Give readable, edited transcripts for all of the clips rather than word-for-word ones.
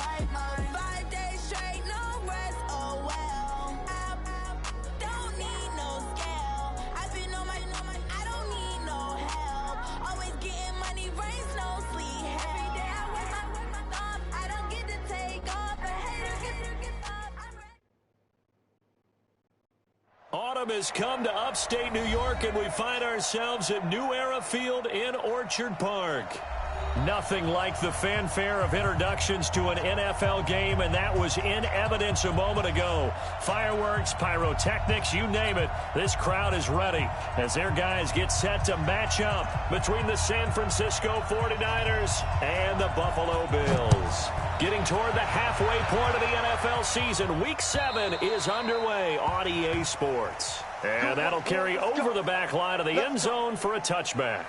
5 days straight, no rest, oh well. I don't need no scale. I've been on my, I don't need no help. Always getting money, rains, no sleep. Every day I work my thumb. I don't get to take off. A hater get up. I'm ready. Autumn has come to upstate New York, and we find ourselves at New Era Field in Orchard Park. Nothing like the fanfare of introductions to an NFL game, and that was in evidence a moment ago. Fireworks, pyrotechnics, you name it. This crowd is ready as their guys get set to match up between the San Francisco 49ers and the Buffalo Bills. Getting toward the halfway point of the NFL season, Week 7 is underway on EA Sports. And that'll carry over the back line of the end zone for a touchback.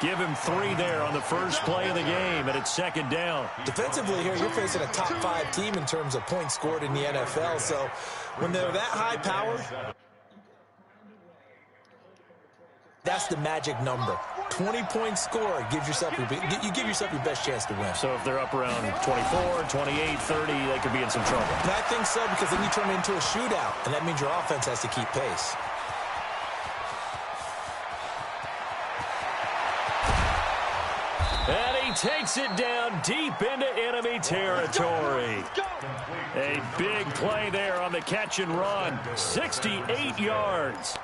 Give him 3 there on the first play of the game, and it's second down. Defensively here, you're facing a top 5 team in terms of points scored in the NFL, so when they're that high power, that's the magic number. 20-point score gives yourself you give yourself your best chance to win. So if they're up around 24, 28, 30, they could be in some trouble. And I think so, because then you turn it into a shootout, and that means your offense has to keep pace. And he takes it down deep into enemy territory. A big play there on the catch and run. 68 yards.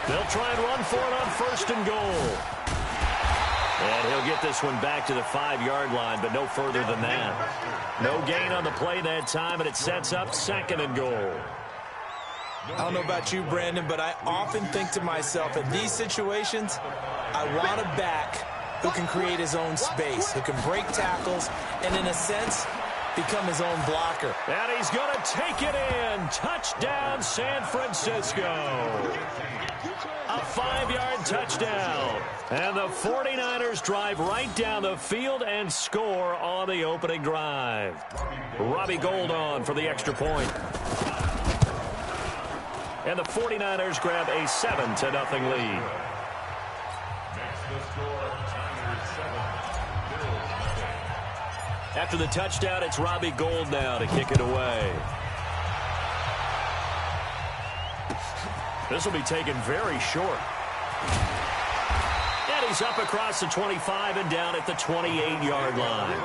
They'll try and run for it on first and goal. And he'll get this one back to the 5-yard line, but no further than that. No gain on the play that time, and it sets up second and goal. I don't know about you, Brandon, but I often think to myself, in these situations, I want a back who can create his own space, who can break tackles, and in a sense, become his own blocker. And he's going to take it in. Touchdown, San Francisco. A 5-yard touchdown. And the 49ers drive right down the field and score on the opening drive. Robbie Gould on for the extra point. And the 49ers grab a 7-0 lead. After the touchdown, it's Robbie Gould now to kick it away. This will be taken very short. And he's up across the 25 and down at the 28-yard line.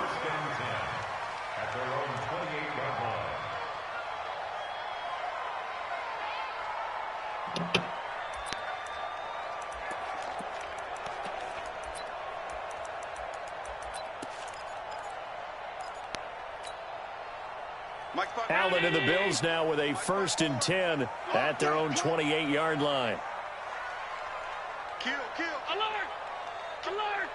Allen and the Bills now with a 1st and 10 at their own 28-yard line. Alert!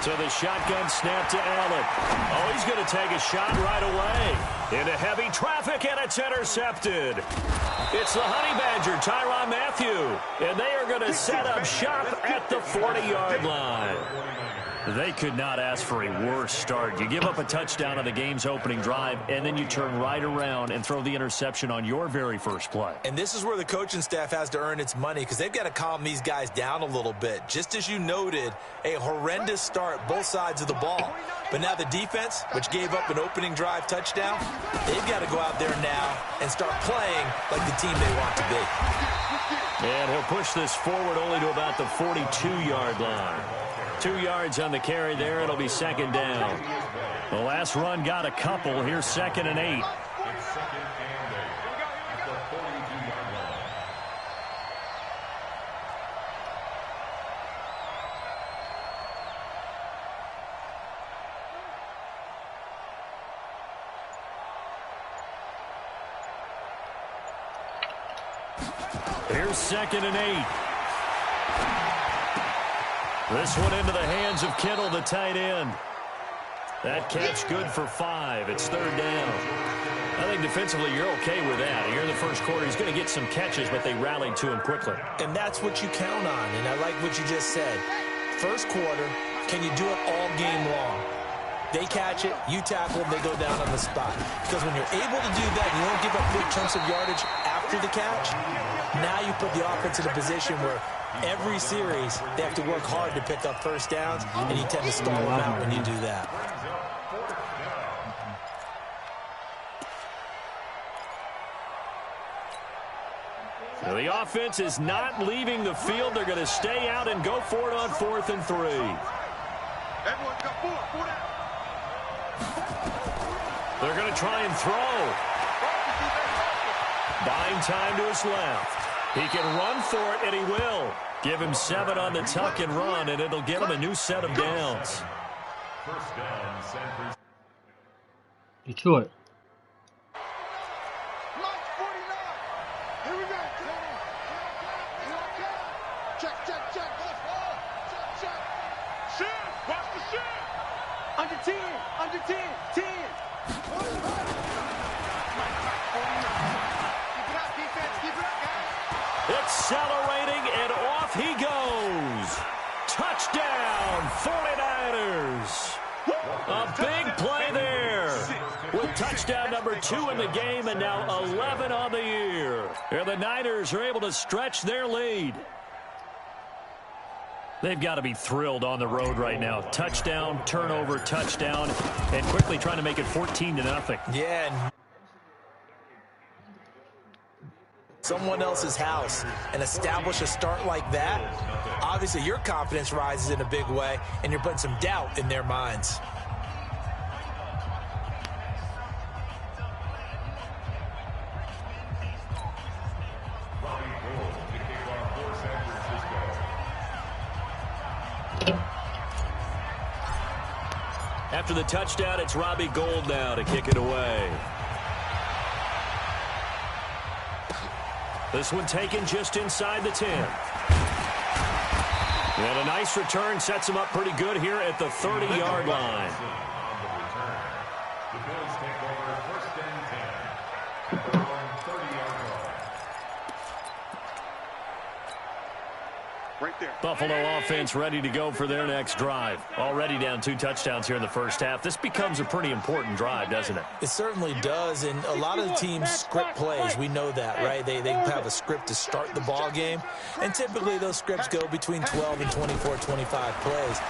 So the shotgun snap to Allen. Oh, he's going to take a shot right away. Into heavy traffic, and it's intercepted. It's the Honey Badger, Tyrann Mathieu. And they are going to set up shop at the 40-yard line. They could not ask for a worse start. You give up a touchdown on the game's opening drive, and then you turn right around and throw the interception on your very first play. And this is where the coaching staff has to earn its money, because they've got to calm these guys down a little bit. Just as you noted, a horrendous start both sides of the ball. But now the defense, which gave up an opening drive touchdown, they've got to go out there now and start playing like the team they want to be. And he'll push this forward only to about the 42-yard line. 2 yards on the carry there. It'll be second down. The last run got a couple. Here's 2nd and 8. Here's 2nd and 8. This one into the hands of Kittle, the tight end. That catch good for 5. It's 3rd down. I think defensively you're okay with that. Here in the first quarter, he's going to get some catches, but they rallied to him quickly. And that's what you count on, and I like what you just said. First quarter, can you do it all game long? They catch it, you tackle them, they go down on the spot. Because when you're able to do that, you don't give up big chunks of yardage after the catch, now you put the offense in a position where every series they have to work hard to pick up first downs, and you tend to stall them out when you do that. Now the offense is not leaving the field. They're going to stay out and go for it on 4th and 3. Everyone's got 4 down. They're going to try and throw. Buying time to his left. He can run for it, and he will. Give him 7 on the tuck and run, and it'll get him a new set of downs. First down, San Francisco. Detroit. Mark 49. Here we go. Check. Check. Shit. Watch the shit. Under 10. 10. Keep it up, defense. Keep it up, guys. Accelerating, and off he goes. Touchdown, 49ers. A big play there. With touchdown number 2 in the game, and now 11 on the year. And the Niners are able to stretch their lead. They've got to be thrilled on the road right now. Touchdown, turnover, touchdown, and quickly trying to make it 14-0. Yeah, and someone else's house and establish a start like that, obviously your confidence rises in a big way, and you're putting some doubt in their minds. After the touchdown, it's Robbie Gould now to kick it away. This one taken just inside the 10. And a nice return sets him up pretty good here at the 30-yard line. The Bills take over 1st and 10. 30-yard line. Right there. Buffalo offense ready to go for their next drive. Already down 2 touchdowns here in the first half. This becomes a pretty important drive, doesn't it? It certainly does, and a lot of the teams script plays. We know that, right? They have a script to start the ball game, and typically those scripts go between 12 and 24, 25 plays.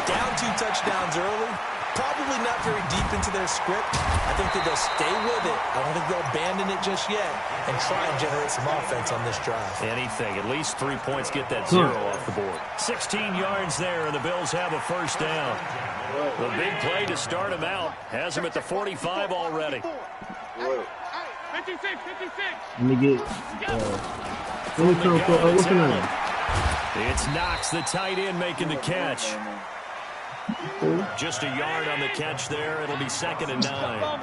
Down 2 touchdowns early, probably not very deep into their script. I think that they'll stay with it. I don't think they'll abandon it just yet and try and generate some offense on this drive. Anything. At least 3 points, get that 0 off the board. 16 yards there, and the Bills have a first down. The big play to start him out has him at the 45 already. 56. Let me get. Let me come for. What's the name? It's Knox, the tight end, making the catch. Just a yard on the catch there. It'll be 2nd and 9.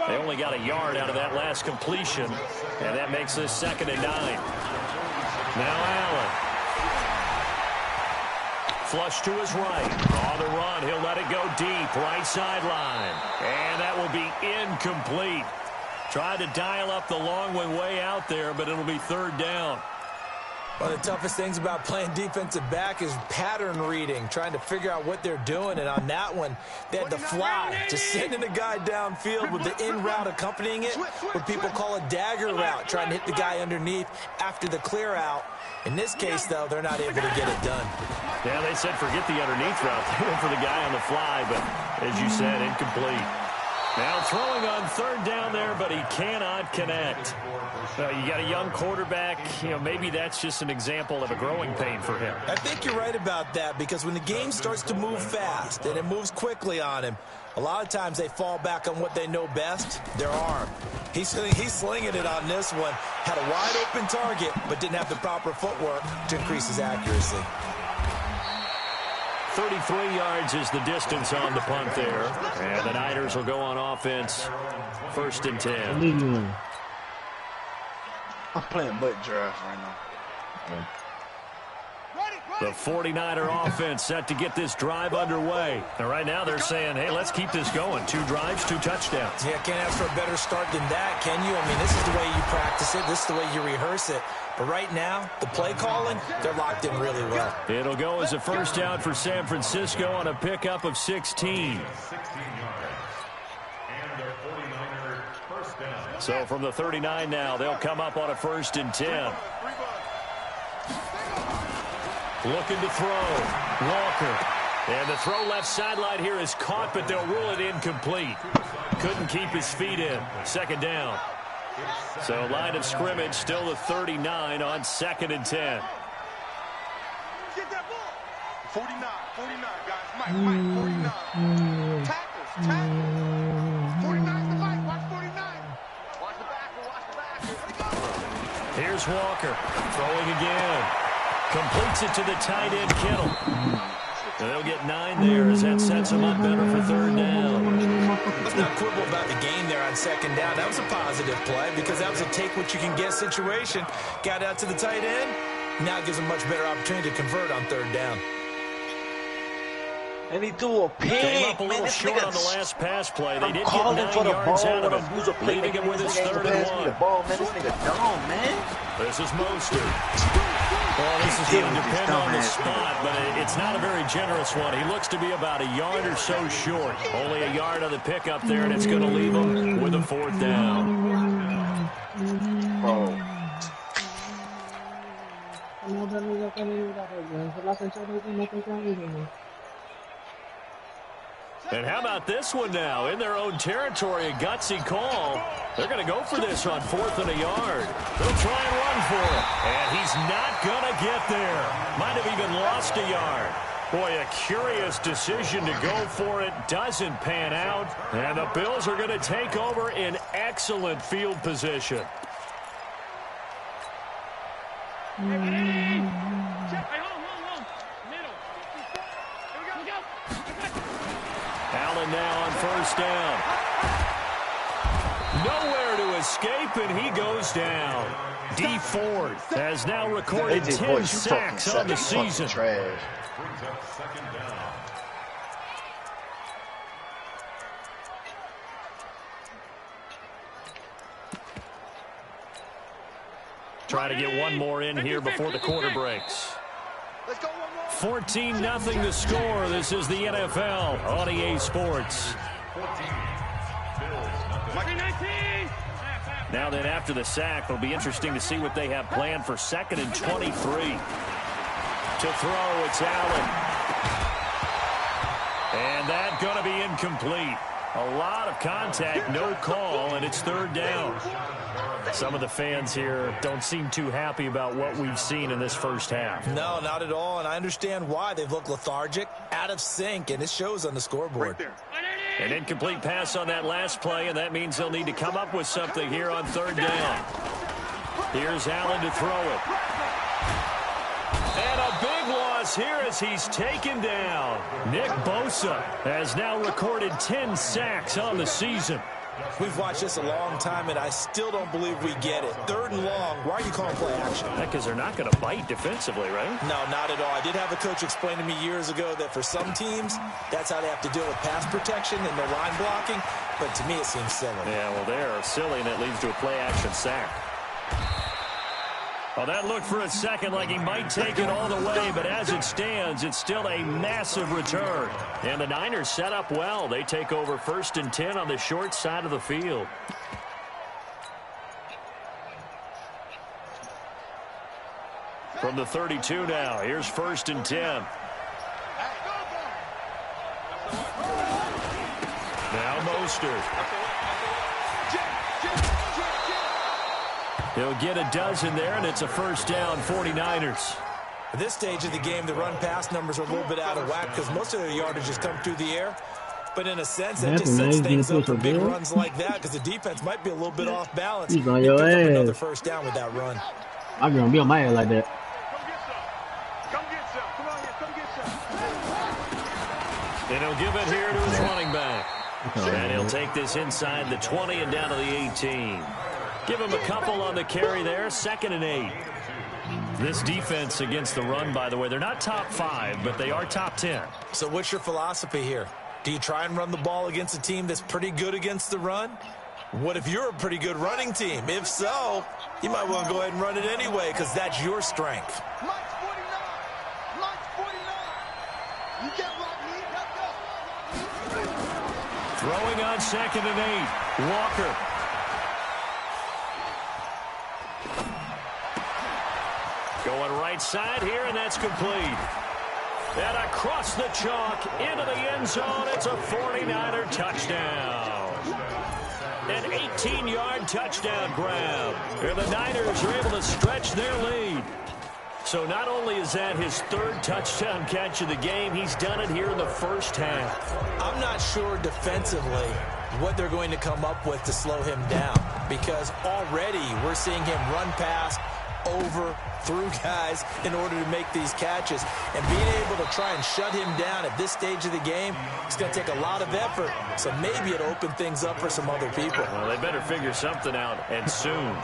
They only got a yard out of that last completion, and that makes this 2nd and 9. Now Allen. Flush to his right. On the run, he'll let it go deep. Right sideline. And that will be incomplete. Tried to dial up the long one way out there, but it'll be 3rd down. One of the toughest things about playing defensive back is pattern reading, trying to figure out what they're doing. And on that one, they had to fly, just sending a guy downfield with the in route accompanying it, what people call a dagger route, trying to hit the guy underneath after the clear out. In this case, though, they're not able to get it done. Yeah, they said forget the underneath route. They went for the guy on the fly, but as you said, incomplete. Now throwing on 3rd down there, but he cannot connect. You got a young quarterback. Maybe that's just an example of a growing pain for him. I think you're right about that, because when the game starts to move fast and it moves quickly on him, a lot of times they fall back on what they know best, their arm. He's slinging it on this one. Had a wide open target, but didn't have the proper footwork to increase his accuracy. 33 yards is the distance on the punt there. And the Niners will go on offense. 1st and 10. I'm playing butt draft right now. The 49er offense set to get this drive underway. And right now they're saying, hey, let's keep this going. 2 drives, 2 touchdowns. Yeah, can't ask for a better start than that, can you? I mean, this is the way you practice it. This is the way you rehearse it. But right now, the play calling, they're locked in really well. It'll go as a first down for San Francisco on a pickup of 16. So from the 39 now, they'll come up on a 1st and 10. Looking to throw. Walker. And the throw left sideline here is caught, but they'll rule it incomplete. Couldn't keep his feet in. 2nd down. So line of scrimmage still the 39 on 2nd and 10. Get that ball. 49, guys. Mike, 49. Tackles. 49's the Mike. Watch 49. Watch the backer. Here's Walker. Throwing again. Completes it to the tight end, Kittle. They'll get 9 there as that sets them up better for 3rd down. Let's not quibble about the game there on 2nd down. That was a positive play because that was a take-what-you-can-get situation. Got out to the tight end. Now it gives them a much better opportunity to convert on 3rd down. And he threw a pick. Came up a little short on the last pass play. They did get 9 yards out of it, leaving him with his 3rd and 1. This nigga dumb, man. This is Mostert. Well, this is going to depend on the spot, but it's not a very generous one. He looks to be about a yard or so short. Only a yard on the pickup there, and it's going to leave him with a 4th down. Bro. And how about this one now? In their own territory, a gutsy call. They're going to go for this on 4th and a yard. They'll try and run for it. And he's not going to get there. Might have even lost a yard. Boy, a curious decision to go for it. Doesn't pan out. And the Bills are going to take over in excellent field position. Allen now on 1st down. Nowhere to escape, and he goes down. D Ford has now recorded 10 sacks on the season. Try to get one more in here before the quarter breaks. 14-0 the score. This is the NFL on EA Sports. Now then, after the sack, it'll be interesting to see what they have planned for 2nd and 23. To throw, it's Allen. And that's going to be incomplete. A lot of contact, no call, and it's 3rd down. Some of the fans here don't seem too happy about what we've seen in this first half. No, not at all, and I understand why. They've looked lethargic, out of sync, and it shows on the scoreboard. An incomplete pass on that last play, and that means they'll need to come up with something here on 3rd down. Here's Allen to throw it. And a big loss here as he's taken down. Nick Bosa has now recorded 10 sacks on the season. We've watched this a long time, and I still don't believe we get it. 3rd and long. Why are you calling play action? Because they're not going to bite defensively, right? No, not at all. I did have a coach explain to me years ago that for some teams, that's how they have to deal with pass protection and their line blocking. But to me, it seems silly. Yeah, well, they're silly, and it leads to a play action sack. Well, that looked for a second like he might take it all the way, but as it stands, it's still a massive return. And the Niners set up well. They take over 1st and 10 on the short side of the field. From the 32 now, here's 1st and 10. Now Mostert. He'll get a dozen there, and it's a 1st down, 49ers. At this stage of the game, the run-pass numbers are a little bit out of whack because most of their yardage has come through the air. But in a sense, that just sets things up for big runs like that because the defense might be a little bit off balance. He's on your ass. Another 1st down with that run. I'm going to be on my ass like that. Come get some. Come on here. Come get some. And he'll give it here to his running back. And he'll take this inside the 20 and down to the 18. Give him a couple on the carry there. 2nd and 8. This defense against the run, by the way, they're not top 5, but they are top 10. So what's your philosophy here? Do you try and run the ball against a team that's pretty good against the run? What if you're a pretty good running team? If so, you might want to go ahead and run it anyway because that's your strength. Launch 49. Launch 49. You get what me? Let's go. Throwing on 2nd and 8. Walker. Going right side here, and that's complete. And across the chalk, into the end zone, it's a 49er touchdown. An 18-yard touchdown grab. And the Niners are able to stretch their lead. So not only is that his 3rd touchdown catch of the game, he's done it here in the first half. I'm not sure defensively what they're going to come up with to slow him down because already we're seeing him run past, over, through guys in order to make these catches. And being able to try and shut him down at this stage of the game, it's going to take a lot of effort. So maybe it'll open things up for some other people. Well, they better figure something out, and soon.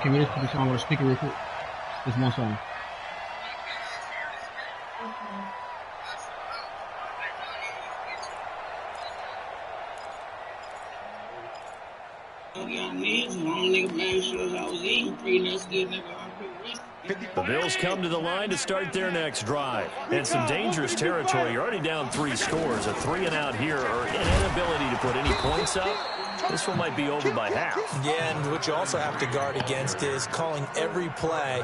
Can we just put this on with a speaker real quick? This one song. The Bills come to the line to start their next drive. And some dangerous territory. You're already down 3 scores. A 3-and-out here or an inability to put any points up. This one might be over by half. Yeah, and what you also have to guard against is calling every play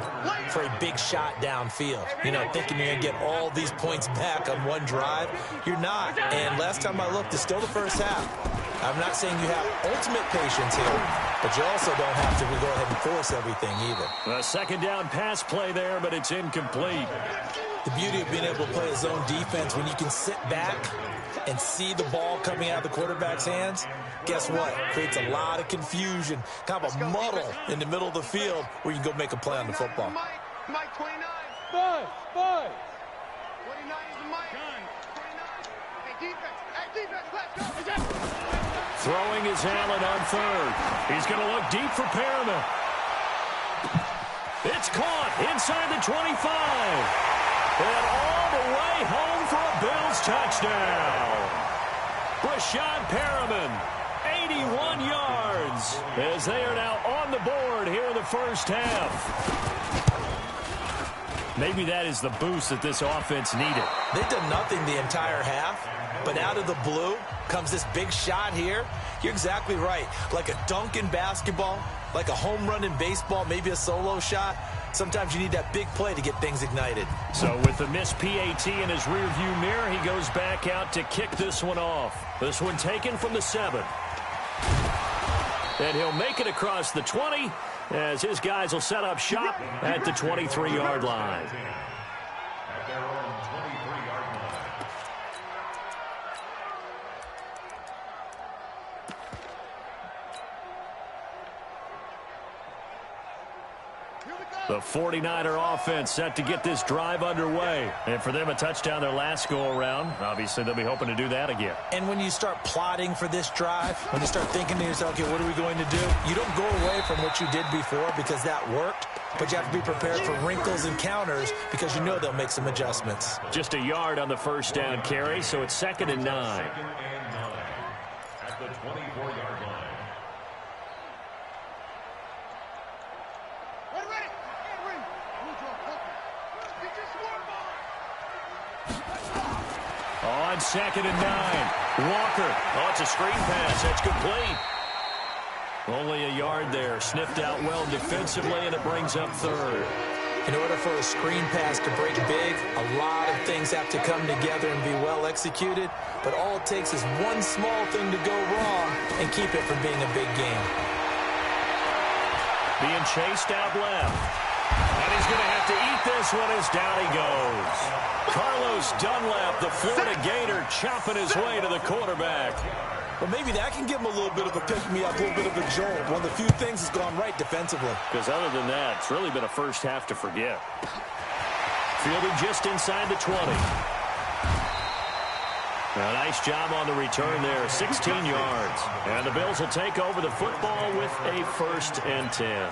for a big shot downfield. You know, thinking you're going to get all these points back on one drive. You're not. And last time I looked, it's still the first half. I'm not saying you have ultimate patience here, but you also don't have to go ahead and force everything either. A 2nd down pass play there, but it's incomplete. The beauty of being able to play a zone defense when you can sit back and see the ball coming out of the quarterback's hands, guess what? Creates a lot of confusion, kind of a muddle in the middle of the field where you can go make a play on the football. Mike 29. Bud. 29 is the Mike. 29. Hey, defense, let's go. Throwing is Allen on 3rd. He's going to look deep for Perriman. It's caught inside the 25. And all the way home for a Bills touchdown. Rashad Perriman, 81 yards, as they are now on the board here in the first half. Maybe that is the boost that this offense needed. They've done nothing the entire half, but out of the blue comes this big shot here. You're exactly right. Like a dunk in basketball, like a home run in baseball, maybe a solo shot. Sometimes you need that big play to get things ignited. So with the missed PAT in his rearview mirror, he goes back out to kick this one off. This one taken from the 7. And he'll make it across the 20 as his guys will set up shop at the 23-yard line. The 49er offense set to get this drive underway. And for them, a touchdown their last go-around. Obviously, they'll be hoping to do that again. And when you start plotting for this drive, when you start thinking to yourself, okay, what are we going to do? You don't go away from what you did before because that worked. But you have to be prepared for wrinkles and counters because you know they'll make some adjustments. Just a yard on the first down carry, so it's 2nd and 9. At the 24-yard line. On 2nd and 9, Walker. Oh, it's a screen pass. That's complete. Only a yard there. Sniffed out well defensively, and it brings up 3rd. In order for a screen pass to break big, a lot of things have to come together and be well executed. But all it takes is one small thing to go wrong and keep it from being a big game. Being chased out left. And he's going to have to eat this one as down he goes. Carlos Dunlap, the Florida Gator, chopping his way to the quarterback. Well, maybe that can give him a little bit of a pick-me-up, a little bit of a jolt. One of the few things that's gone right defensively. Because other than that, it's really been a first half to forget. Fielded just inside the 20. A nice job on the return there, 16 yards. And the Bills will take over the football with a 1st and 10.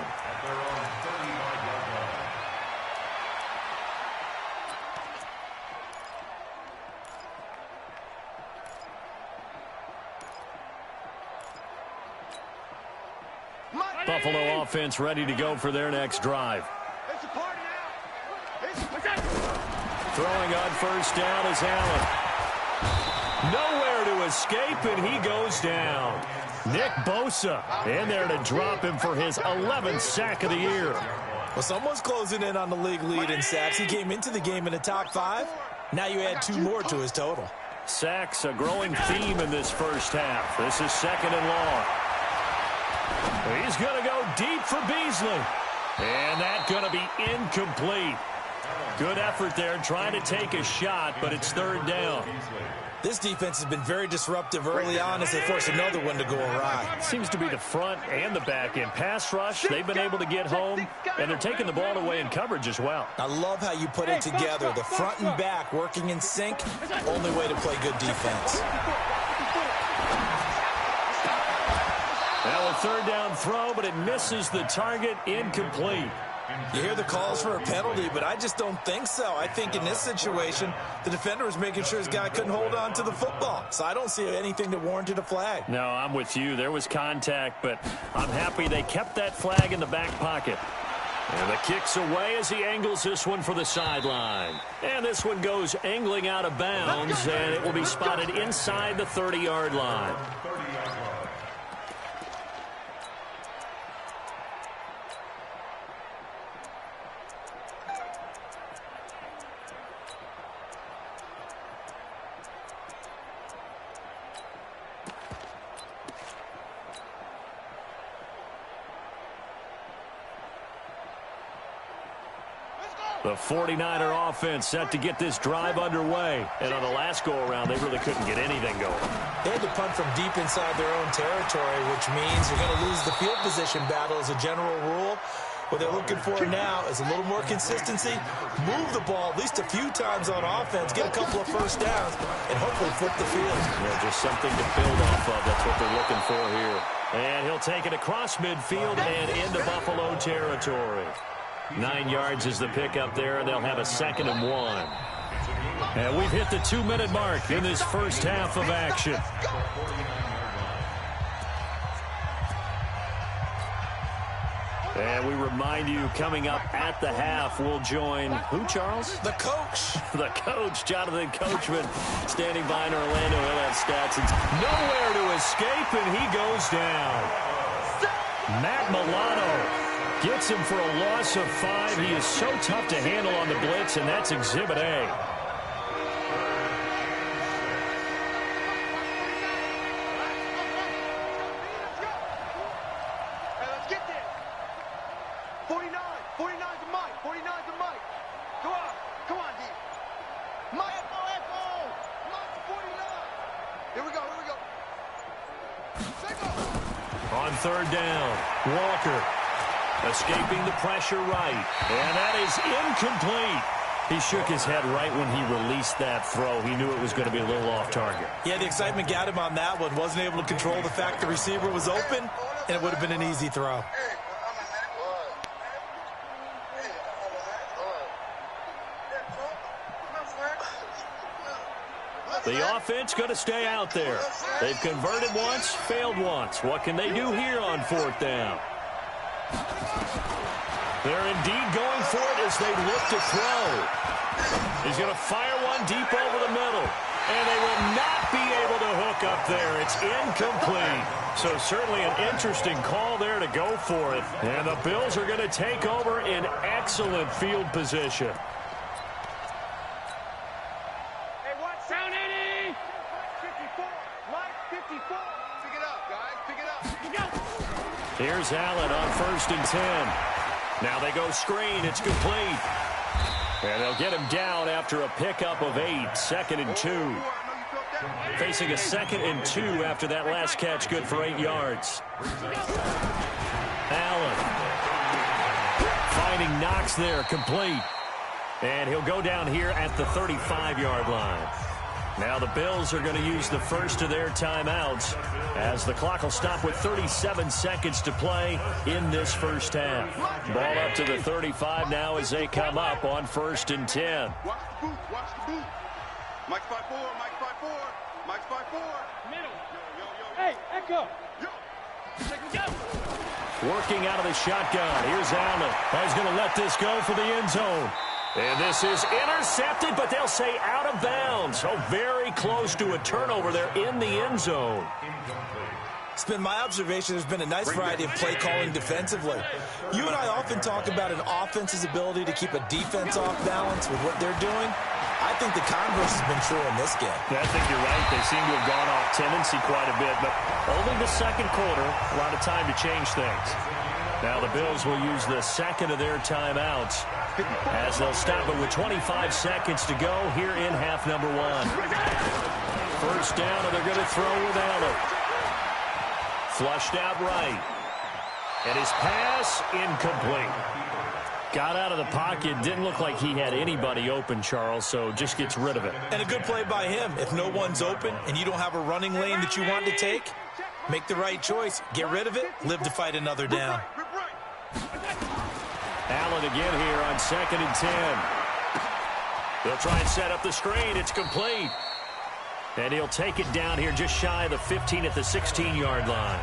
Buffalo offense ready to go for their next drive. Throwing on 1st down is Allen. Nowhere to escape, and he goes down. Nick Bosa in there to drop him for his 11th sack of the year. Well, someone's closing in on the league lead in sacks. He came into the game in the top 5. Now you add 2 more to his total. Sacks, a growing theme in this first half. This is 2nd and long. He's going to go deep for Beasley. And that's going to be incomplete. Good effort there, trying to take a shot, but it's 3rd down. This defense has been very disruptive early on as they force another one to go awry. Seems to be the front and the back end. Pass rush, they've been able to get home, and they're taking the ball away in coverage as well. I love how you put it together. The front and back working in sync, only way to play good defense. Now a 3rd down throw, but it misses the target, incomplete. You hear the calls for a penalty, but I just don't think so. I think in this situation, the defender was making sure his guy couldn't hold on to the football. So I don't see anything that warranted a flag. No, I'm with you. There was contact, but I'm happy they kept that flag in the back pocket. And the kick's away as he angles this one for the sideline. And this one goes angling out of bounds, and it will be spotted inside the 30-yard line. The 49er offense set to get this drive underway. And on the last go-around, they really couldn't get anything going. They had to punt from deep inside their own territory, which means they're going to lose the field position battle as a general rule. What they're looking for now is a little more consistency, move the ball at least a few times on offense, get a couple of 1st downs, and hopefully flip the field. Yeah, just something to build off of. That's what they're looking for here. And he'll take it across midfield and into Buffalo territory. 9 yards is the pickup there, and they'll have a 2nd and 1. And we've hit the 2-minute mark in this first half of action. And we remind you, coming up at the half, we'll join who, Charles? The coach. The coach, Jonathan Coachman, standing by in Orlando. He'll have stats. It's nowhere to escape, and he goes down. Matt Milano gets him for a loss of 5. He is so tough to handle on the blitz, and that's Exhibit A. On 3rd down, Walker escaping the pressure right, and that is incomplete. He shook his head right when he released that throw. He knew it was going to be a little off target. Yeah, the excitement got him on that one. Wasn't able to control the fact the receiver was open, and it would have been an easy throw. The offense going to stay out there. They've converted once, failed once. What can they do here on 4th down? They're indeed going for it as they look to throw. He's going to fire one deep over the middle. And they will not be able to hook up there. It's incomplete. So certainly an interesting call there to go for it. And the Bills are going to take over in excellent field position. Hey, watch down 80. 54. Mike, 54. Pick it up, guys. Pick it up. Pick it up. Here's Allen on 1st and 10. Now they go screen. It's complete. And they'll get him down after a pickup of 8. 2nd and 2. Facing a 2nd and 2 after that last catch. Good for 8 yards. Allen finding Knox there. Complete. And he'll go down here at the 35-yard line. Now the Bills are going to use the first of their timeouts as the clock will stop with 37 seconds to play in this first half. Ball up to the 35 now as they come up on 1st and 10. Watch the boot. Watch the boot. Mike's 5-4. Mike's 5-4. Mike's 5-4. Middle. Yo. Hey, Echo. Yo. Working out of the shotgun. Here's Allen. He's going to let this go for the end zone. And this is intercepted, but they'll say out of bounds. So very close to a turnover there in the end zone. It's been my observation there's been a nice variety of play calling defensively. You and I often talk about an offense's ability to keep a defense off balance with what they're doing. I think the converse has been true in this game. I think you're right. They seem to have gone off tendency quite a bit, but only the second quarter, a lot of time to change things. Now the Bills will use the second of their timeouts as they'll stop it with 25 seconds to go here in half number 1. First down, and they're going to throw with Allen. Flushed out right. And his pass incomplete. Got out of the pocket. Didn't look like he had anybody open, Charles, so just gets rid of it. And a good play by him. If no one's open and you don't have a running lane that you want to take, make the right choice. Get rid of it. Live to fight another down. Allen again here on 2nd and 10. They'll try and set up the screen. It's complete. And he'll take it down here just shy of the 15 at the 16-yard line.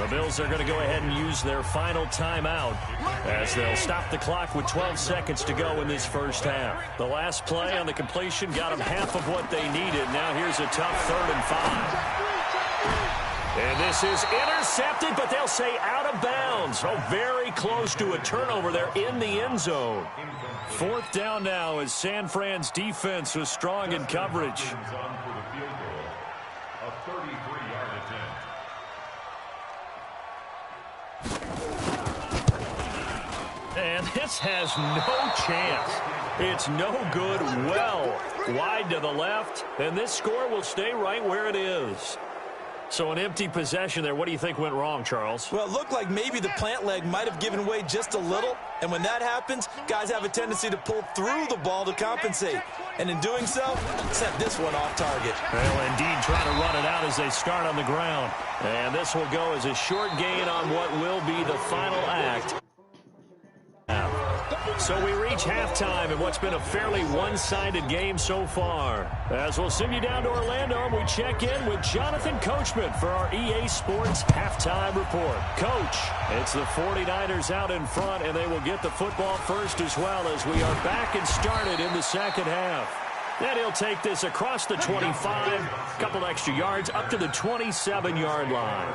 The Bills are going to go ahead and use their final timeout as they'll stop the clock with 12 seconds to go in this first half. The last play on the completion got them half of what they needed. Now here's a tough 3rd and 5. And this is intercepted, but they'll say out of bounds. Oh, very close to a turnover there in the end zone. 4th down now as San Fran's defense was strong in coverage. And this has no chance. It's no good. Well wide to the left, and this score will stay right where it is. So an empty possession there. What do you think went wrong, Charles? Well, it looked like maybe the plant leg might have given way just a little. And when that happens, guys have a tendency to pull through the ball to compensate. And in doing so, sent this one off target. Well, indeed, trying to run it out as they start on the ground. And this will go as a short gain on what will be the final act. So we reach halftime in what's been a fairly one-sided game so far. As we'll send you down to Orlando, and we check in with Jonathan Coachman for our EA Sports Halftime Report. Coach, it's the 49ers out in front, and they will get the football first as well as we are back and started in the second half. Then he'll take this across the 25, a couple extra yards, up to the 27-yard line.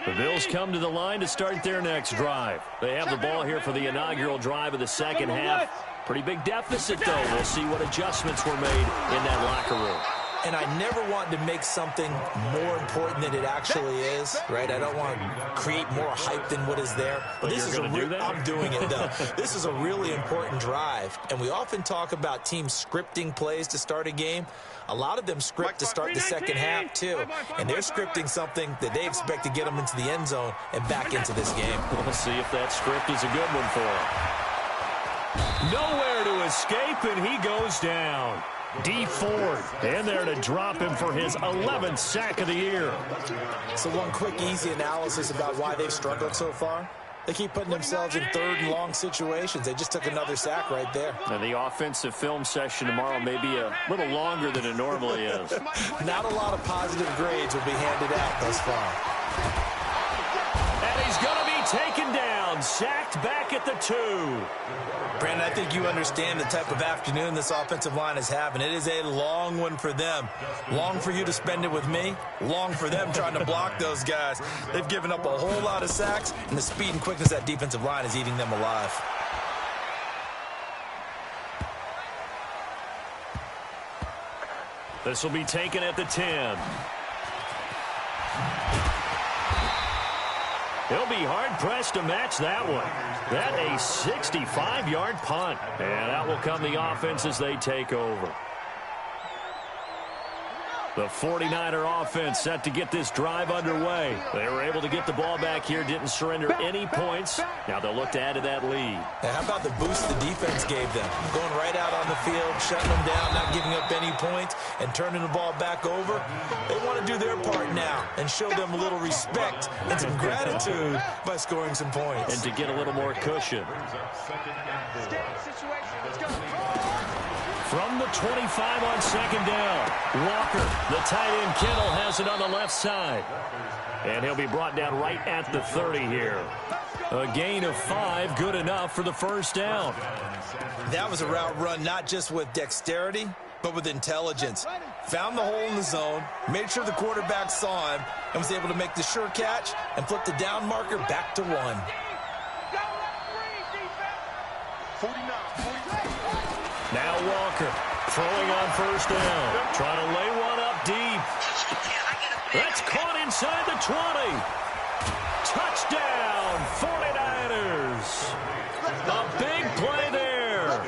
The Bills come to the line to start their next drive. They have the ball here for the inaugural drive of the second half. Pretty big deficit, though. We'll see what adjustments were made in that locker room. And I never want to make something more important than it actually is, right? I don't want to create more hype than what is there. But this is I'm doing it, though. This is a really important drive. And we often talk about teams scripting plays to start a game. A lot of them script to start the second half, too. And they're scripting something that they expect to get them into the end zone and back into this game. We'll see if that script is a good one for them. Nowhere to escape, and he goes down. D Ford in there to drop him for his 11th sack of the year. So one quick, easy analysis about why they've struggled so far. They keep putting themselves in 3rd and long situations. They just took another sack right there. And the offensive film session tomorrow may be a little longer than it normally is. Not a lot of positive grades will be handed out thus far. And he's going to be taken down, sacked back at the 2. Brandon, I think you understand the type of afternoon this offensive line is having. It is a long one for them. Long for you to spend it with me. Long for them trying to block those guys. They've given up a whole lot of sacks, and the speed and quickness of that defensive line is eating them alive. This will be taken at the 10. He'll be hard-pressed to match that one. That a 65-yard punt. And out will come the offense as they take over. The 49er offense set to get this drive underway. They were able to get the ball back here, didn't surrender any points. Now they'll look to add to that lead. Now, how about the boost the defense gave them? Going right out on the field, shutting them down, not giving up any points, and turning the ball back over. They want to do their part now and show them a little respect and some gratitude by scoring some points. And to get a little more cushion. From the 25 on second down, Walker, the tight end Kittle, has it on the left side. And he'll be brought down right at the 30 here. A gain of 5, good enough for the first down. That was a route run not just with dexterity, but with intelligence. Found the hole in the zone, made sure the quarterback saw him, and was able to make the sure catch and flip the down marker back to 1. Now Walker throwing on first down. Trying to lay one up deep. That's caught inside the 20. Touchdown, 49ers. A big play there.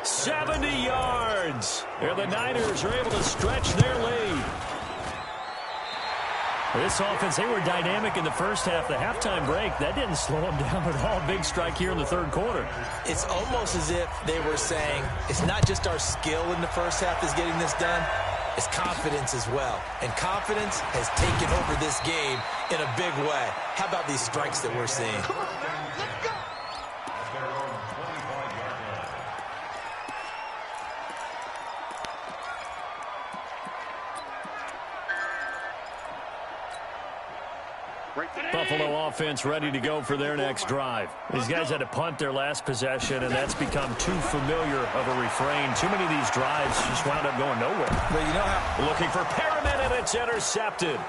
70 yards. And the Niners are able to stretch their lead. This offense, they were dynamic in the first half. The halftime break, that didn't slow them down at all. Big strike here in the third quarter. It's almost as if they were saying, it's not just our skill in the first half that's getting this done, it's confidence as well. And confidence has taken over this game in a big way. How about these strikes that we're seeing? Buffalo offense ready to go for their next drive. These guys had to punt their last possession, and that's become too familiar of a refrain. Too many of these drives just wound up going nowhere. But you know how... Looking for Perriman, and it's intercepted.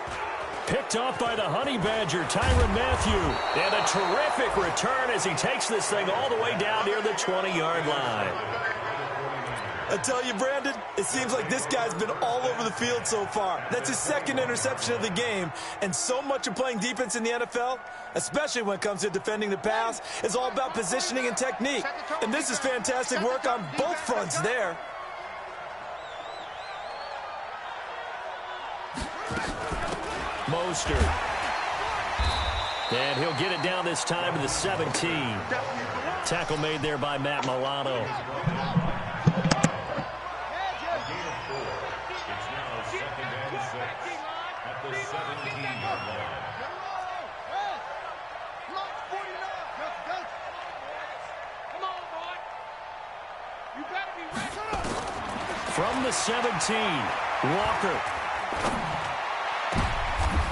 Picked off by the Honey Badger, Tyrann Mathieu. And a terrific return as he takes this thing all the way down near the 20-yard line. I tell you, Brandon, it seems like this guy's been all over the field so far. That's his second interception of the game. And so much of playing defense in the NFL, especially when it comes to defending the pass, is all about positioning and technique. And this is fantastic work on both fronts there. Mostert. And he'll get it down this time to the 17. Tackle made there by Matt Milano. From the 17, Walker.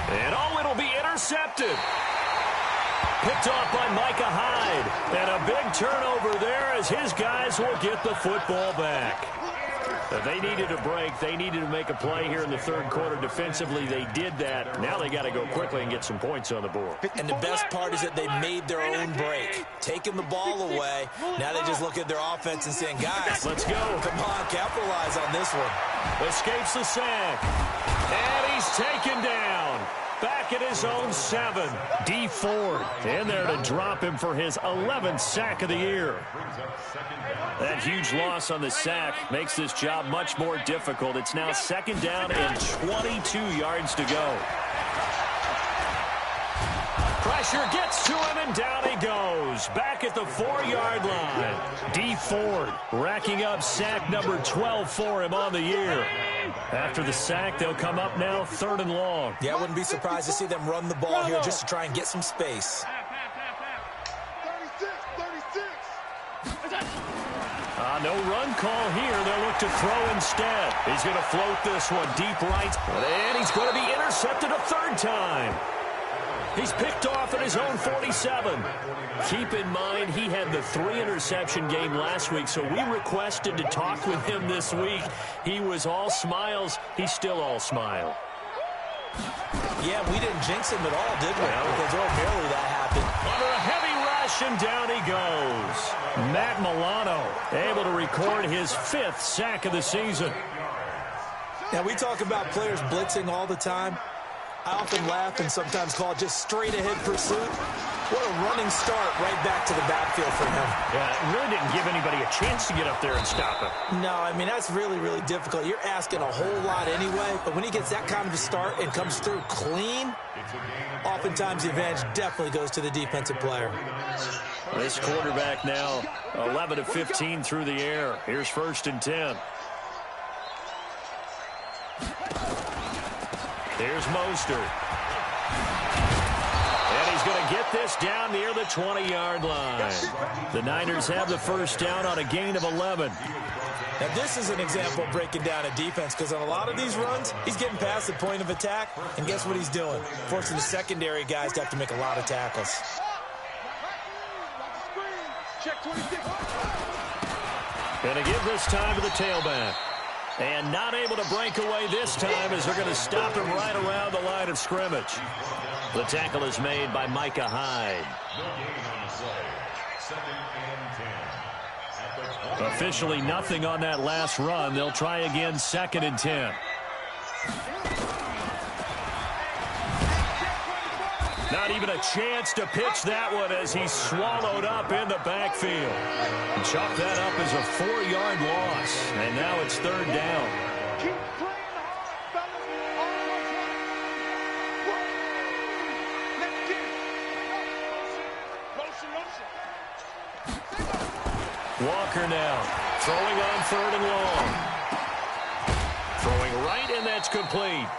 And it'll be intercepted. Picked off by Micah Hyde. And a big turnover there as his guys will get the football back. They needed a break. They needed to make a play here in the third quarter. Defensively, they did that. Now they got to go quickly and get some points on the board. And the best part is that they made their own break. Taking the ball away. Now they just look at their offense and saying, guys, let's go. Come on, capitalize on this one. Escapes the sack. And he's taken down. Back at his own 7. D Ford in there to drop him for his 11th sack of the year. That huge loss on the sack makes this job much more difficult. It's now second down and 22 yards to go. Pressure gets to him, and down he goes. Back at the 4-yard line. D Ford racking up sack number 12 for him on the year. After the sack, they'll come up now 3rd and long. Yeah, I wouldn't be surprised to see them run the ball here just to try and get some space. 36. No run call here. They'll look to throw instead. He's going to float this one deep right. And he's going to be intercepted a 3rd time. He's picked off at his own 47. Keep in mind, he had the 3-interception game last week, so we requested to talk with him this week. He was all smiles. He's still all smile. Yeah, we didn't jinx him at all, did we? Because ordinarily that happened. Under a heavy rush, and down he goes. Matt Milano able to record his 5th sack of the season. Now, we talk about players blitzing all the time. I often laugh and sometimes call it just straight-ahead pursuit. What a running start right back to the backfield for him. Yeah, it really didn't give anybody a chance to get up there and stop him. No, I mean, that's really, really difficult. You're asking a whole lot anyway, but when he gets that kind of a start and comes through clean, oftentimes the advantage definitely goes to the defensive player. This quarterback now 11 of 15 through the air. Here's 1st and 10. Here's Mostert. And he's going to get this down near the 20-yard line. The Niners have the first down on a gain of 11. Now, this is an example of breaking down a defense because on a lot of these runs, he's getting past the point of attack, and guess what he's doing? Forcing the secondary guys to have to make a lot of tackles. Check 26. Going to give this time to the tailback. And not able to break away this time as they're going to stop him right around the line of scrimmage. The tackle is made by Micah Hyde. Officially nothing on that last run. They'll try again, 2nd and 10. Not even a chance to pitch that one as he's swallowed up in the backfield. Chalk that up as a 4-yard loss. And now it's 3rd down. Keep playing hard, fellas. Motion. Walker now throwing on 3rd and long. Throwing right, and that's complete.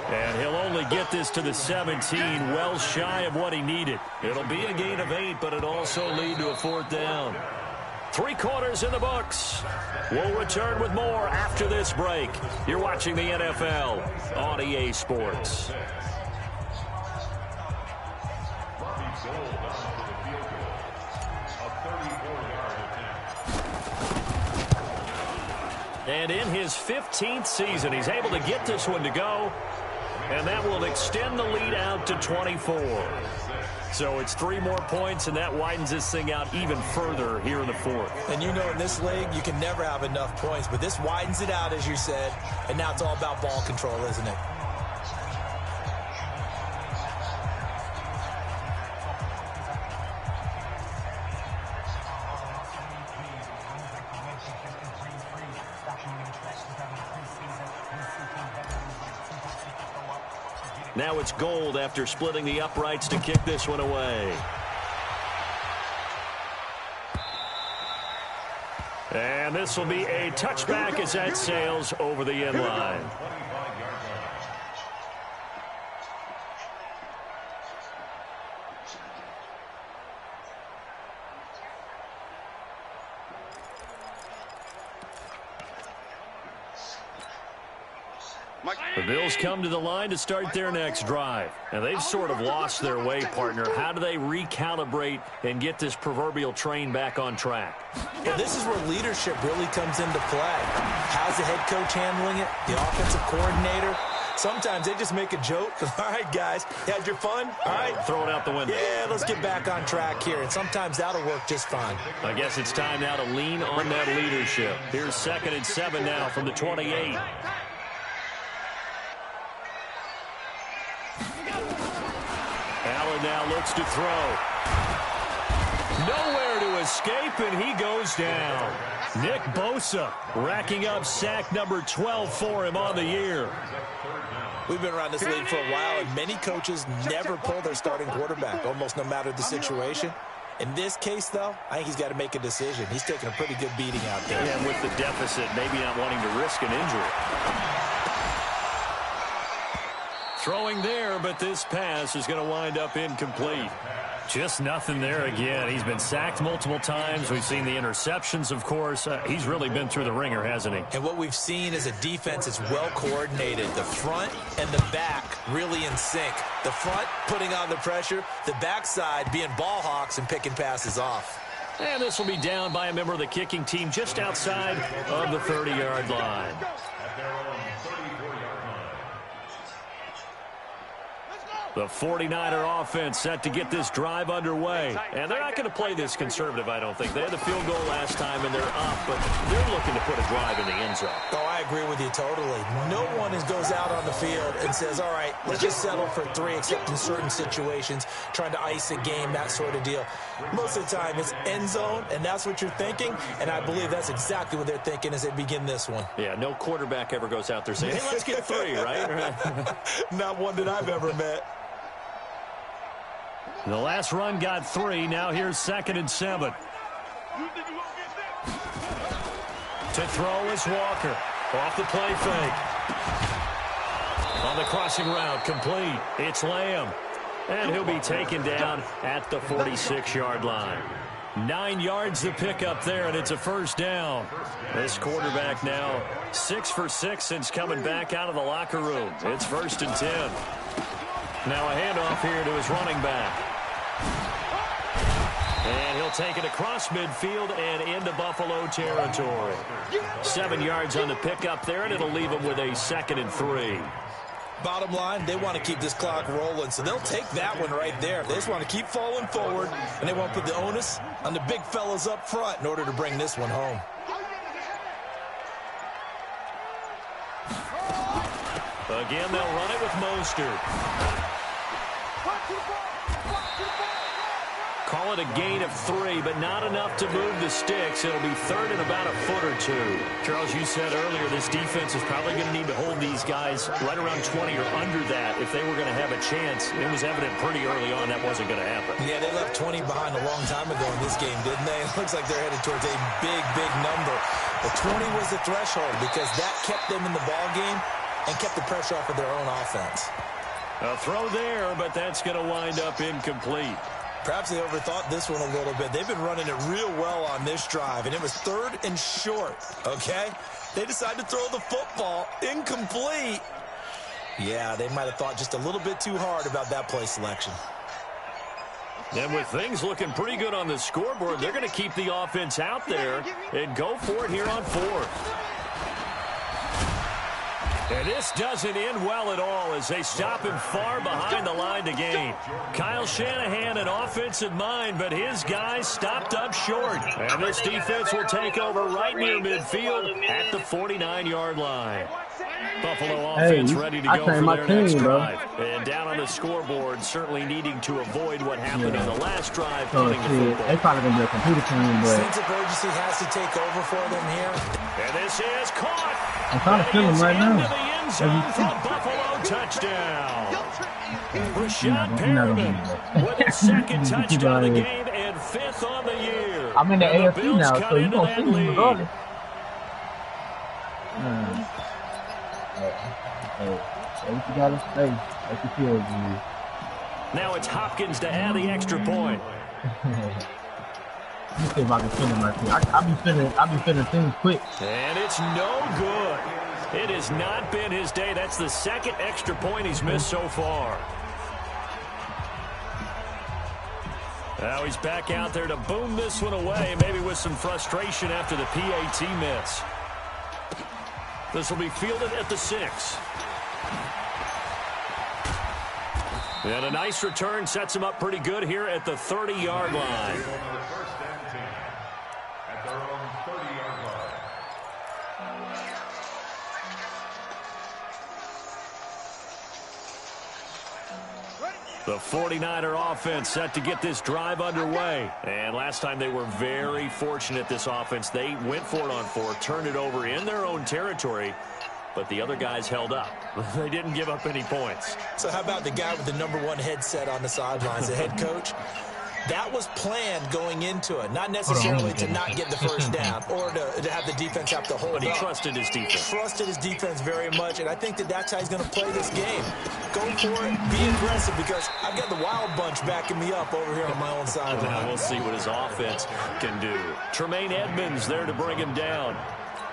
And he'll only get this to the 17, well shy of what he needed. It'll be a gain of 8, but it'll also lead to a 4th down. 3 quarters in the books. We'll return with more after this break. You're watching the NFL on EA Sports. And in his 15th season, he's able to get this one to go. And that will extend the lead out to 24. So it's 3 more points, and that widens this thing out even further here in the 4th. And you know in this league, you can never have enough points. But this widens it out, as you said. And now it's all about ball control, isn't it? Now it's Gold after splitting the uprights to kick this one away. And this will be a touchback as that sails over the end line. The Bills come to the line to start their next drive. And they've sort of lost their way, partner. How do they recalibrate and get this proverbial train back on track? Well, this is where leadership really comes into play. How's the head coach handling it? The offensive coordinator? Sometimes they just make a joke. All right, guys, you had your fun? All right. Throw it out the window. Yeah, let's get back on track here. And sometimes that'll work just fine. I guess it's time now to lean on that leadership. Here's 2nd and 7 now from the 28. Allen now looks to throw. Nowhere to escape, and he goes down. Nick Bosa racking up sack number 12 for him on the year. We've been around this league for a while, and many coaches never pull their starting quarterback, almost no matter the situation. In this case, though, I think he's got to make a decision. He's taking a pretty good beating out there. And with the deficit, maybe not wanting to risk an injury. Throwing there, but this pass is going to wind up incomplete. Just nothing there again. He's been sacked multiple times. We've seen the interceptions, of course. He's really been through the ringer, hasn't he? And what we've seen is a defense that's well coordinated. The front and the back really in sync. The front putting on the pressure. The backside being ball hawks and picking passes off. And this will be down by a member of the kicking team just outside of the 30-yard line. The 49er offense set to get this drive underway. And they're not going to play this conservative, I don't think. They had the field goal last time, and they're up, but they're looking to put a drive in the end zone. Oh, I agree with you totally. No one goes out on the field and says, all right, let's just settle for 3, except in certain situations, trying to ice a game, that sort of deal. Most of the time, it's end zone, and that's what you're thinking, and I believe that's exactly what they're thinking as they begin this one. Yeah, no quarterback ever goes out there saying, hey, let's get 3, right? Not one that I've ever met. The last run got 3. Now here's 2nd and 7. To throw is Walker. Off the play fake. On the crossing route, complete. It's Lamb. And he'll be taken down at the 46-yard line. 9 yards to pick up there, and it's a first down. This quarterback now 6 for 6 since coming back out of the locker room. It's 1st and 10. Now a handoff here to his running back. And he'll take it across midfield and into Buffalo territory. 7 yards on the pickup there, and it'll leave him with a 2nd and 3. Bottom line, they want to keep this clock rolling, so they'll take that one right there. They just want to keep falling forward, and they want to put the onus on the big fellas up front in order to bring this one home. Again, they'll run it with Mostert. Call it a gain of 3, but not enough to move the sticks. It'll be 3rd and about a foot or 2. Charles, you said earlier this defense is probably going to need to hold these guys right around 20 or under that if they were going to have a chance. It was evident pretty early on that wasn't going to happen. Yeah, they left 20 behind a long time ago in this game, didn't they? It looks like they're headed towards a big, big number. But 20 was the threshold because that kept them in the ball game and kept the pressure off of their own offense. A throw there, but that's going to wind up incomplete. Perhaps they overthought this one a little bit. They've been running it real well on this drive, and it was 3rd and short, okay? They decided to throw the football incomplete. Yeah, they might have thought just a little bit too hard about that play selection. And with things looking pretty good on the scoreboard, they're going to keep the offense out there and go for it here on 4th. And this doesn't end well at all as they stop him far behind the line to gain. Kyle Shanahan, an offensive mind, but his guys stopped up short. And this defense will take over right near midfield at the 49-yard line. Buffalo offense ready to go for their next drive. And down on the scoreboard, certainly needing to avoid what happened in the last drive, punting the football. They probably going to be a computer team, but sense of urgency has to take over for them here. And this is caught. I'm trying to feel him right now. The end zone for a Buffalo touchdown. Rashad Perriman with his 2nd touchdown of the game and 5th on the year. I'm in the And AFC now, so you don't see me regardless. What you gotta say? What you feel, dude? Now it's Hopkins to add the extra point. Let me see if I can feel him right here. I be feeling things quick. And it's no good. It has not been his day. That's the 2nd extra point he's missed so far. Now he's back out there to boom this one away, maybe with some frustration after the PAT miss. This will be fielded at the 6. And a nice return sets him up pretty good here at the 30-yard line. The 49er offense set to get this drive underway. And last time they were very fortunate, this offense. They went for it on 4, turned it over in their own territory, but the other guys held up. They didn't give up any points. So how about the guy with the #1 headset on the sidelines, the head coach? That was planned going into it, not necessarily to not get the first down or to have the defense have to hold But he up. trusted his defense. Trusted his defense very much, and I think that's how he's going to play this game. Go for it, be aggressive, because I've got the wild bunch backing me up over here on my own sideline. Now we'll see what his offense can do. Tremaine Edmonds there to bring him down.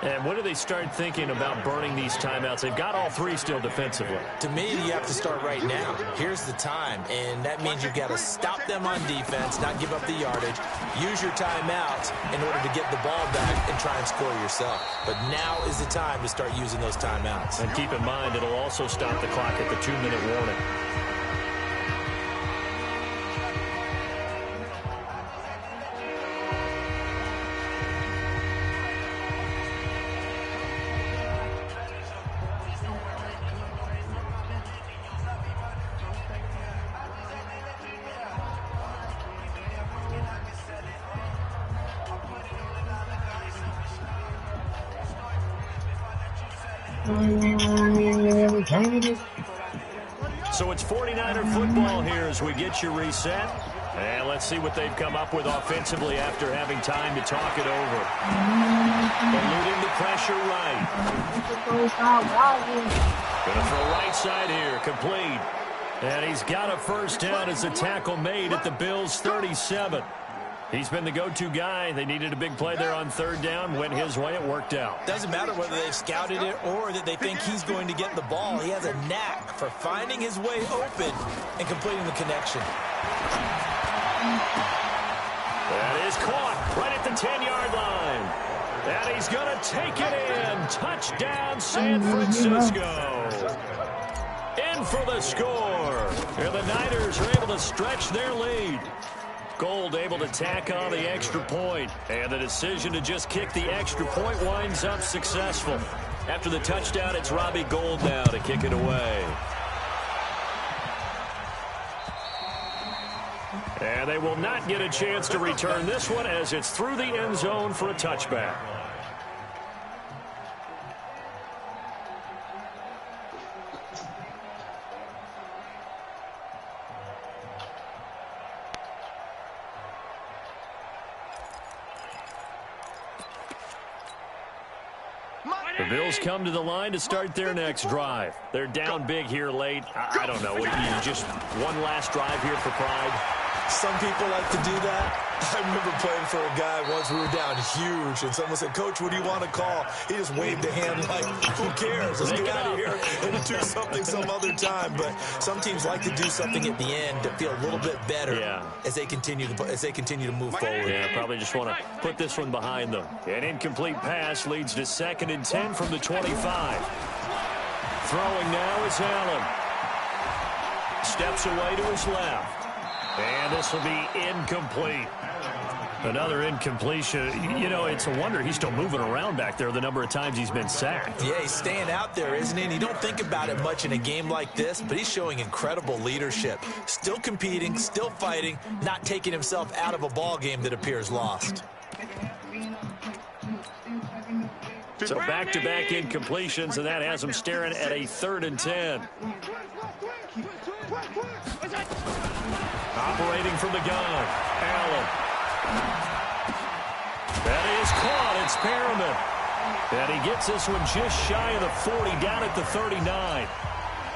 And when do they start thinking about burning these timeouts? They've got all 3 still defensively. To me, you have to start right now. Here's the time, and that means you've got to stop them on defense, not give up the yardage, use your timeouts in order to get the ball back and try and score yourself. But now is the time to start using those timeouts. And keep in mind, it'll also stop the clock at the 2-minute warning. So it's 49er football here as we get you reset. And let's see what they've come up with offensively after having time to talk it over. Eluding the pressure right. Gonna throw right side here, complete. And he's got a first down as the tackle made at the Bills' 37. He's been the go-to guy. They needed a big play there on third down. Went his way. It worked out. Doesn't matter whether they've scouted it or that they think he's going to get the ball. He has a knack for finding his way open and completing the connection. That is caught right at the 10-yard line. And he's going to take it in. Touchdown, San Francisco. In for the score. And the Niners are able to stretch their lead. Gold able to tack on the extra point. And the decision to just kick the extra point winds up successful. After the touchdown, it's Robbie Gould now to kick it away. And they will not get a chance to return this one as it's through the end zone for a touchback. The Bills come to the line to start their next drive. They're down big here late. I don't know. Just one last drive here for pride. Some people like to do that. I remember playing for a guy once. We were down huge, and someone said, "Coach, what do you want to call?" He just waved a hand like, "Who cares? Let's get out of here and do something some other time." But some teams like to do something at the end to feel a little bit better as they continue to move forward. Yeah, probably just want to put this one behind them. An incomplete pass leads to 2nd and 10 from the 25. Throwing now is Allen. Steps away to his left. And this will be incomplete. Another incompletion. You know, it's a wonder he's still moving around back there the number of times he's been sacked. Yeah, he's staying out there, isn't he? And you don't think about it much in a game like this, but he's showing incredible leadership. Still competing, still fighting, not taking himself out of a ball game that appears lost. So back-to-back incompletions, and that has him staring at a 3rd and 10. Operating from the gun, Allen. That is caught. It's Perriman. And he gets this one just shy of the 40, down at the 39.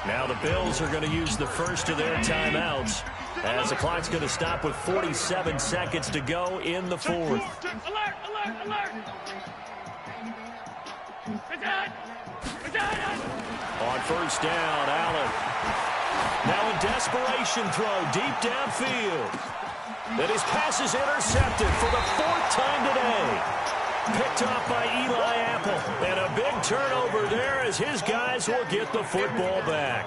Now the Bills are going to use the first of their timeouts as the clock's going to stop with 47 seconds to go in the 4th. Alert, alert, alert. On first down, Allen. Now a desperation throw deep downfield. That his pass is intercepted for the 4th time today. Picked off by Eli Apple. And a big turnover there as his guys will get the football back.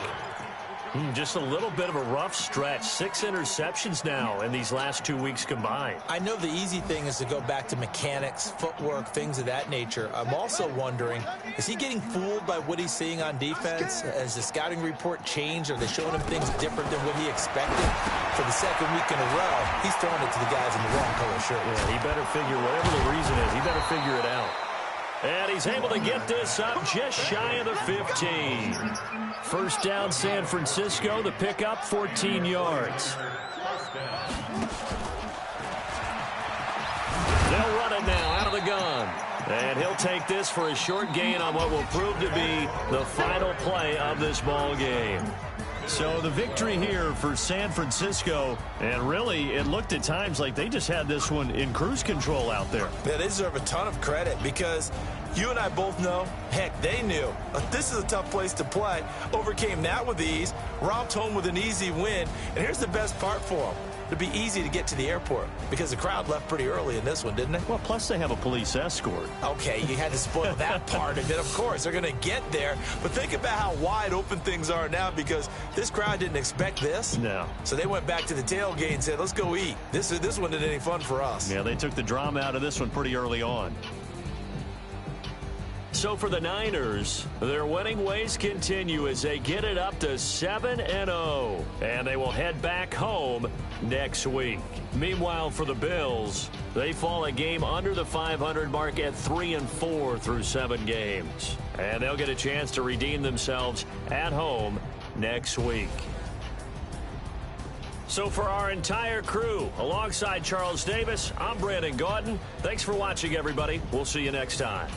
Just a little bit of a rough stretch. 6 interceptions now in these last 2 weeks combined. I know the easy thing is to go back to mechanics, footwork, things of that nature. I'm also wondering, is he getting fooled by what he's seeing on defense? Has the scouting report changed? Are they showing him things different than what he expected? For the 2nd week in a row, he's throwing it to the guys in the wrong color shirt. Yeah, he better figure, whatever the reason is, he better figure it out. And he's able to get this up just shy of the 15. First down, San Francisco. The pickup, 14 yards. They'll run it now out of the gun. And he'll take this for a short gain on what will prove to be the final play of this ball game. So the victory here for San Francisco, and really it looked at times like they just had this one in cruise control out there. Yeah, they deserve a ton of credit because you and I both know, heck, they knew. This is a tough place to play. Overcame that with ease, romped home with an easy win, and here's the best part for them. It'd be easy to get to the airport because the crowd left pretty early in this one, didn't they? Well, plus they have a police escort. Okay, you had to spoil that part of it. Of course, they're going to get there. But think about how wide open things are now because this crowd didn't expect this. No. So they went back to the tailgate and said, let's go eat. This one isn't any fun for us. Yeah, they took the drama out of this one pretty early on. So for the Niners, their winning ways continue as they get it up to 7-0. And they will head back home next week. Meanwhile, for the Bills, they fall a game under the 500 mark at 3-4 through 7 games. And they'll get a chance to redeem themselves at home next week. So for our entire crew, alongside Charles Davis, I'm Brandon Gaudin. Thanks for watching, everybody. We'll see you next time.